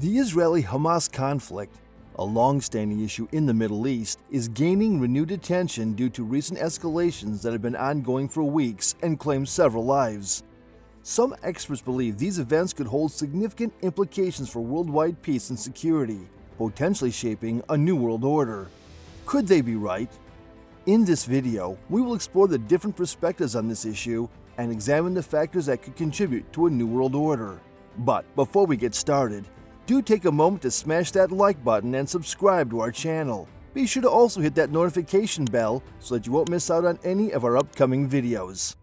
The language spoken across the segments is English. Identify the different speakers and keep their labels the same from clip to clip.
Speaker 1: The Israeli-Hamas conflict, a long-standing issue in the Middle East, is gaining renewed attention due to recent escalations that have been ongoing for weeks and claim several lives. Some experts believe these events could hold significant implications for worldwide peace and security, potentially shaping a new world order. Could they be right? In this video, we will explore the different perspectives on this issue and examine the factors that could contribute to a new world order. But before we get started, do take a moment to smash that like button and subscribe to our channel. Be sure to also hit that notification bell so that you won't miss out on any of our upcoming videos.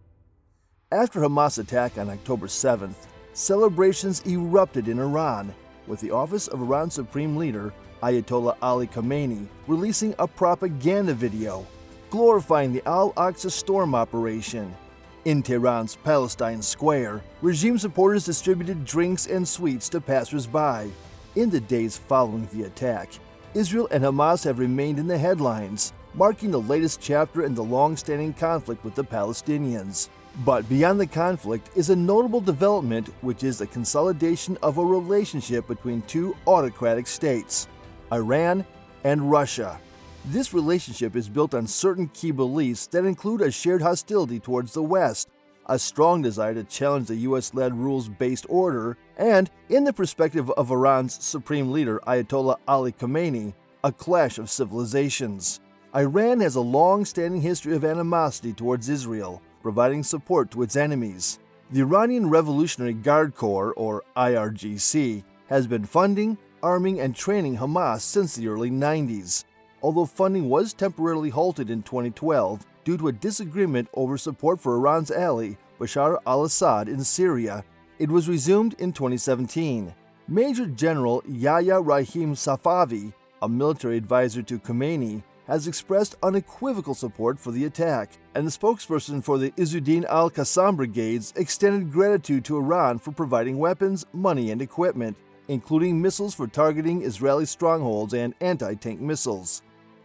Speaker 1: After Hamas' attack on October 7th, celebrations erupted in Iran, with the office of Iran's Supreme Leader, Ayatollah Ali Khamenei, releasing a propaganda video glorifying the Al-Aqsa storm operation. In Tehran's Palestine Square, regime supporters distributed drinks and sweets to passers-by. In the days following the attack, Israel and Hamas have remained in the headlines, marking the latest chapter in the long-standing conflict with the Palestinians. But beyond the conflict is a notable development, which is the consolidation of a relationship between two autocratic states, Iran and Russia. This relationship is built on certain key beliefs that include a shared hostility towards the West, a strong desire to challenge the U.S.-led rules-based order, and, in the perspective of Iran's Supreme Leader Ayatollah Ali Khamenei, a clash of civilizations. Iran has a long-standing history of animosity towards Israel, providing support to its enemies. The Iranian Revolutionary Guard Corps, or IRGC, has been funding, arming, and training Hamas since the early 90s. Although funding was temporarily halted in 2012 due to a disagreement over support for Iran's ally, Bashar al-Assad in Syria, it was resumed in 2017. Major General Yahya Rahim Safavi, a military advisor to Khamenei, has expressed unequivocal support for the attack, and the spokesperson for the Izzuddin al-Qassam brigades extended gratitude to Iran for providing weapons, money, and equipment, including missiles for targeting Israeli strongholds and anti-tank missiles.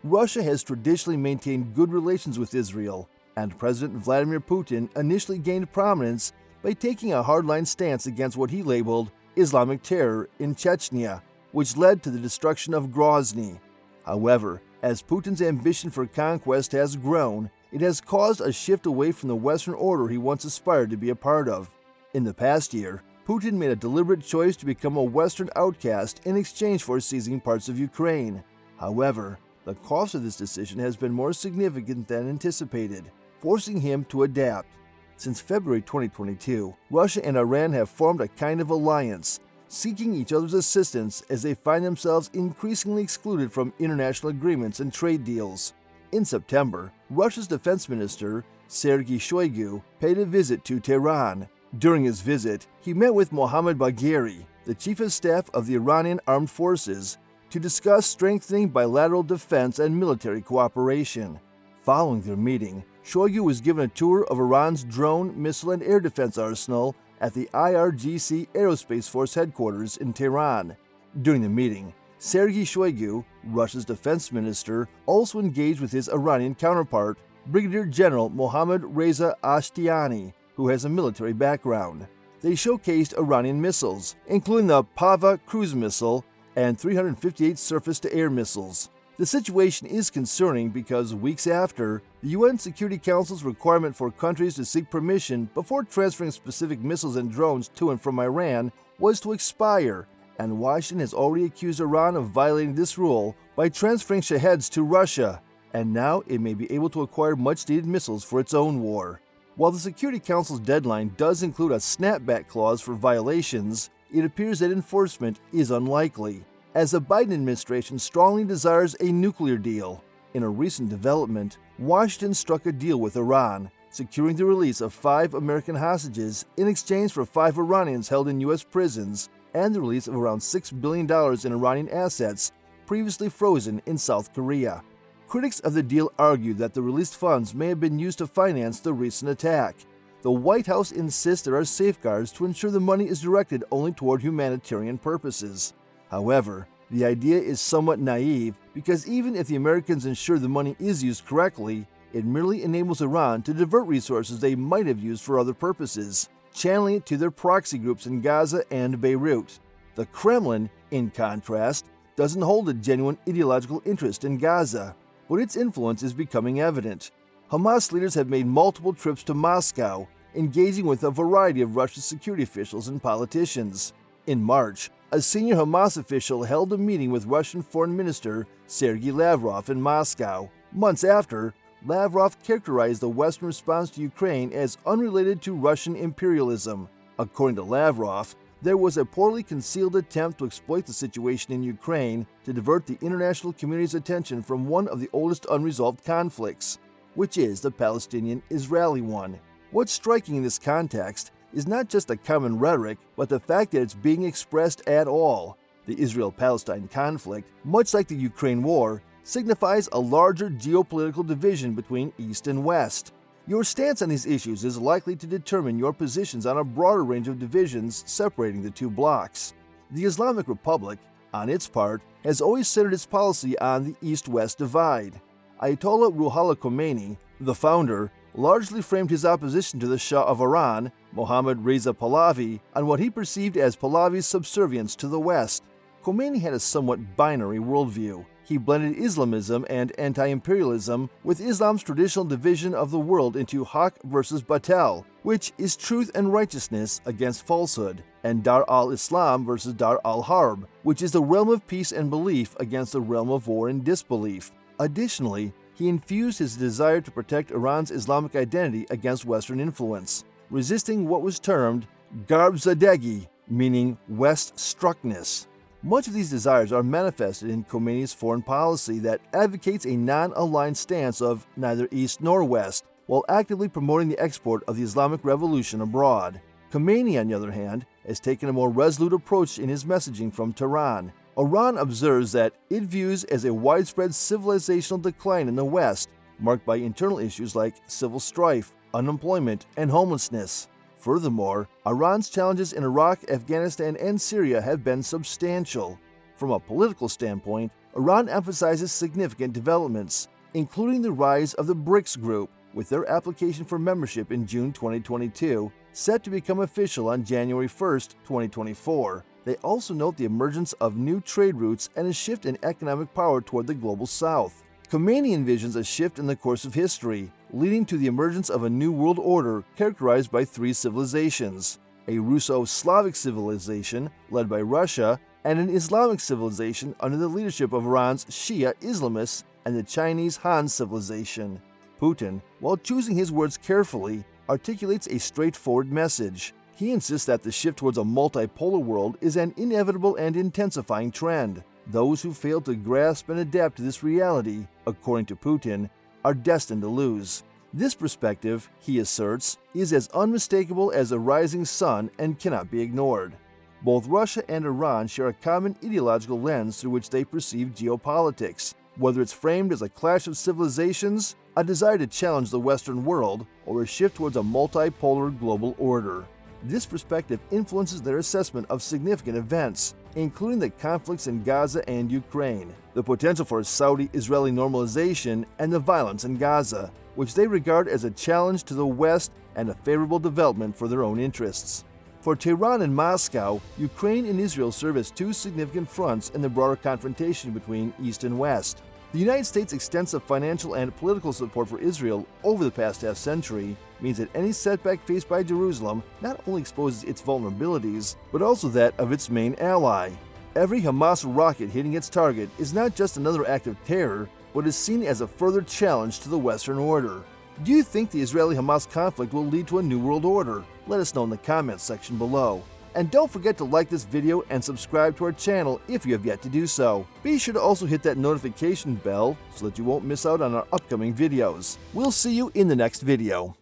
Speaker 1: Russia has traditionally maintained good relations with Israel, and President Vladimir Putin initially gained prominence by taking a hardline stance against what he labeled Islamic terror in Chechnya, which led to the destruction of Grozny. However, as Putin's ambition for conquest has grown, it has caused a shift away from the Western order he once aspired to be a part of. In the past year, Putin made a deliberate choice to become a Western outcast in exchange for seizing parts of Ukraine. However, the cost of this decision has been more significant than anticipated, forcing him to adapt. Since February 2022, Russia and Iran have formed a kind of alliance, seeking each other's assistance as they find themselves increasingly excluded from international agreements and trade deals. In September, Russia's defense minister, Sergei Shoigu, paid a visit to Tehran. During his visit, he met with Mohammad Bagheri, the chief of staff of the Iranian Armed Forces, to discuss strengthening bilateral defense and military cooperation. Following their meeting, Shoigu was given a tour of Iran's drone, missile, and air defense arsenal at the IRGC Aerospace Force headquarters in Tehran. During the meeting, Sergei Shoigu, Russia's defense minister, also engaged with his Iranian counterpart, Brigadier General Mohammad Reza Ashtiani, who has a military background. They showcased Iranian missiles, including the Pava cruise missile and 358 surface-to-air missiles. The situation is concerning because weeks after, the UN Security Council's requirement for countries to seek permission before transferring specific missiles and drones to and from Iran was to expire, and Washington has already accused Iran of violating this rule by transferring Shaheds to Russia, and now it may be able to acquire much-needed missiles for its own war. While the Security Council's deadline does include a snapback clause for violations, it appears that enforcement is unlikely, as the Biden administration strongly desires a nuclear deal. In a recent development, Washington struck a deal with Iran, securing the release of 5 American hostages in exchange for 5 Iranians held in U.S. prisons and the release of around $6 billion in Iranian assets previously frozen in South Korea. Critics of the deal argue that the released funds may have been used to finance the recent attack. The White House insists there are safeguards to ensure the money is directed only toward humanitarian purposes. However, the idea is somewhat naive because even if the Americans ensure the money is used correctly, it merely enables Iran to divert resources they might have used for other purposes, channeling it to their proxy groups in Gaza and Beirut. The Kremlin, in contrast, doesn't hold a genuine ideological interest in Gaza, but its influence is becoming evident. Hamas leaders have made multiple trips to Moscow, engaging with a variety of Russian security officials and politicians. In March, a senior Hamas official held a meeting with Russian Foreign Minister Sergei Lavrov in Moscow. Months after, Lavrov characterized the Western response to Ukraine as unrelated to Russian imperialism. According to Lavrov, there was a poorly concealed attempt to exploit the situation in Ukraine to divert the international community's attention from one of the oldest unresolved conflicts, which is the Palestinian-Israeli one. What's striking in this context is not just the common rhetoric, but the fact that it's being expressed at all. The Israel-Palestine conflict, much like the Ukraine war, signifies a larger geopolitical division between East and West. Your stance on these issues is likely to determine your positions on a broader range of divisions separating the two blocs. The Islamic Republic, on its part, has always centered its policy on the East-West divide. Ayatollah Ruhollah Khomeini, the founder, largely framed his opposition to the Shah of Iran, Mohammad Reza Pahlavi, on what he perceived as Pahlavi's subservience to the West. Khomeini had a somewhat binary worldview. He blended Islamism and anti-imperialism with Islam's traditional division of the world into Haq versus Batel, which is truth and righteousness against falsehood, and Dar al-Islam versus Dar al-Harb, which is the realm of peace and belief against the realm of war and disbelief. Additionally, he infused his desire to protect Iran's Islamic identity against Western influence, resisting what was termed Garb Zadegi, meaning West-struckness. Much of these desires are manifested in Khomeini's foreign policy that advocates a non-aligned stance of neither East nor West, while actively promoting the export of the Islamic Revolution abroad. Khomeini, on the other hand, has taken a more resolute approach in his messaging from Tehran. Iran observes that it views as a widespread civilizational decline in the West, marked by internal issues like civil strife, unemployment, and homelessness. Furthermore, Iran's challenges in Iraq, Afghanistan, and Syria have been substantial. From a political standpoint, Iran emphasizes significant developments, including the rise of the BRICS group, with their application for membership in June 2022, set to become official on January 1, 2024. They also note the emergence of new trade routes and a shift in economic power toward the global south. Khomeini envisions a shift in the course of history, leading to the emergence of a new world order characterized by three civilizations: a Russo-Slavic civilization led by Russia, and an Islamic civilization under the leadership of Iran's Shia Islamists and the Chinese Han civilization. Putin, while choosing his words carefully, articulates a straightforward message. He insists that the shift towards a multipolar world is an inevitable and intensifying trend. Those who fail to grasp and adapt to this reality, according to Putin, are destined to lose. This perspective, he asserts, is as unmistakable as a rising sun and cannot be ignored. Both Russia and Iran share a common ideological lens through which they perceive geopolitics, whether it's framed as a clash of civilizations, a desire to challenge the Western world, or a shift towards a multipolar global order. This perspective influences their assessment of significant events, including the conflicts in Gaza and Ukraine, the potential for Saudi-Israeli normalization, and the violence in Gaza, which they regard as a challenge to the West and a favorable development for their own interests. For Tehran and Moscow, Ukraine and Israel serve as two significant fronts in the broader confrontation between East and West. The United States' extensive financial and political support for Israel over the past half-century means that any setback faced by Jerusalem not only exposes its vulnerabilities, but also that of its main ally. Every Hamas rocket hitting its target is not just another act of terror, but is seen as a further challenge to the Western order. Do you think the Israeli-Hamas conflict will lead to a new world order? Let us know in the comments section below. And don't forget to like this video and subscribe to our channel if you have yet to do so. Be sure to also hit that notification bell so that you won't miss out on our upcoming videos. We'll see you in the next video.